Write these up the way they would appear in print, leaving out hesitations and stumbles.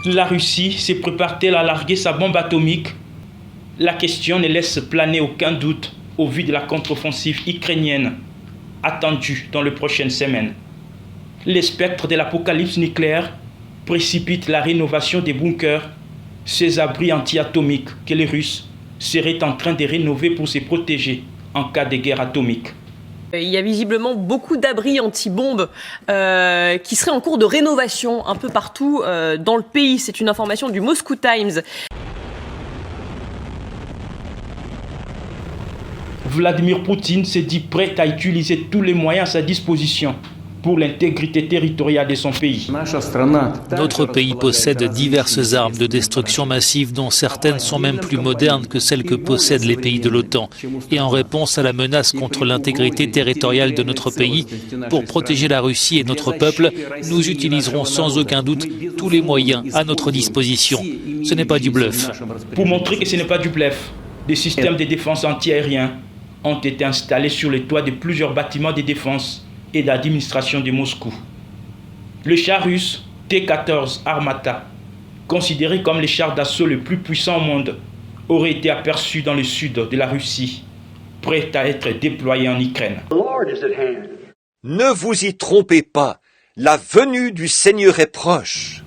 La Russie se prépare-t-elle à larguer sa bombe atomique? La question ne laisse planer aucun doute au vu de la contre-offensive ukrainienne attendue dans les prochaines semaines. Les spectres de l'apocalypse nucléaire précipitent la rénovation des bunkers, ces abris anti-atomiques que les Russes seraient en train de rénover pour se protéger en cas de guerre atomique. Il y a visiblement beaucoup d'abris anti-bombes qui seraient en cours de rénovation un peu partout dans le pays. C'est une information du Moscow Times. Vladimir Poutine s'est dit prêt à utiliser tous les moyens à sa disposition pour l'intégrité territoriale de son pays. Notre pays possède diverses armes de destruction massive dont certaines sont même plus modernes que celles que possèdent les pays de l'OTAN. Et en réponse à la menace contre l'intégrité territoriale de notre pays, pour protéger la Russie et notre peuple, nous utiliserons sans aucun doute tous les moyens à notre disposition. Ce n'est pas du bluff. Pour montrer que ce n'est pas du bluff, des systèmes de défense antiaériens ont été installés sur les toits de plusieurs bâtiments de défense et d'administration de Moscou. Le char russe T-14 Armata, considéré comme le char d'assaut le plus puissant au monde, aurait été aperçu dans le sud de la Russie, prêt à être déployé en Ukraine. Ne vous y trompez pas, la venue du Seigneur est proche.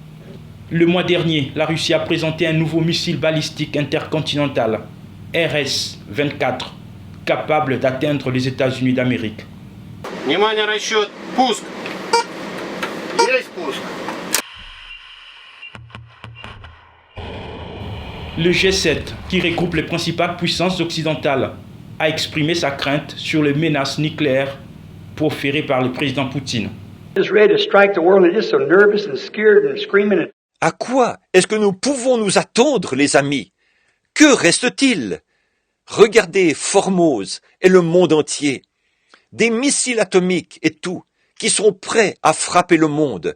Le mois dernier, la Russie a présenté un nouveau missile balistique intercontinental, RS-24, capable d'atteindre les États-Unis d'Amérique. Внимание, расчет, пуск. Есть пуск. Le G7, qui regroupe les principales puissances occidentales, a exprimé sa crainte sur les menaces nucléaires proférées par le président Poutine. À quoi est-ce que nous pouvons nous attendre, les amis? Que reste-t-il? Regardez Formose et le monde entier. Des missiles atomiques et tout, qui sont prêts à frapper le monde.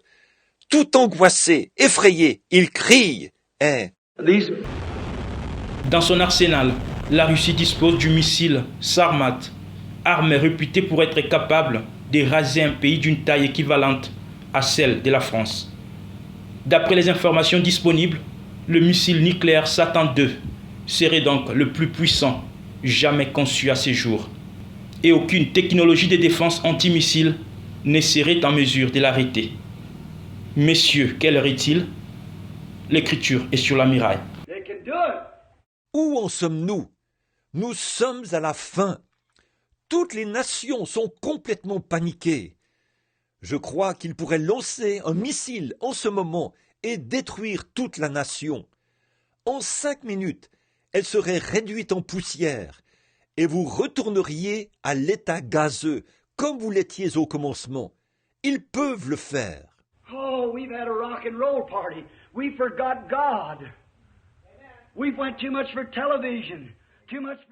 Tout angoissés, effrayés, ils crient. Dans son arsenal, la Russie dispose du missile Sarmat, arme réputée pour être capable de raser un pays d'une taille équivalente à celle de la France. D'après les informations disponibles, le missile nucléaire Satan II serait donc le plus puissant jamais conçu à ce jour. Et aucune technologie de défense antimissile ne serait en mesure de l'arrêter. Messieurs, quelle heure est-il? L'écriture est sur la muraille. Où en sommes-nous? Nous sommes à la fin. Toutes les nations sont complètement paniquées. Je crois qu'ils pourraient lancer un missile en ce moment et détruire toute la nation. En 5 minutes, elle serait réduite en poussière. Et vous retourneriez à l'état gazeux, comme vous l'étiez au commencement. Ils peuvent le faire. Oh, we've had a rock and roll party. We forgot God. We've went too much for television, too much for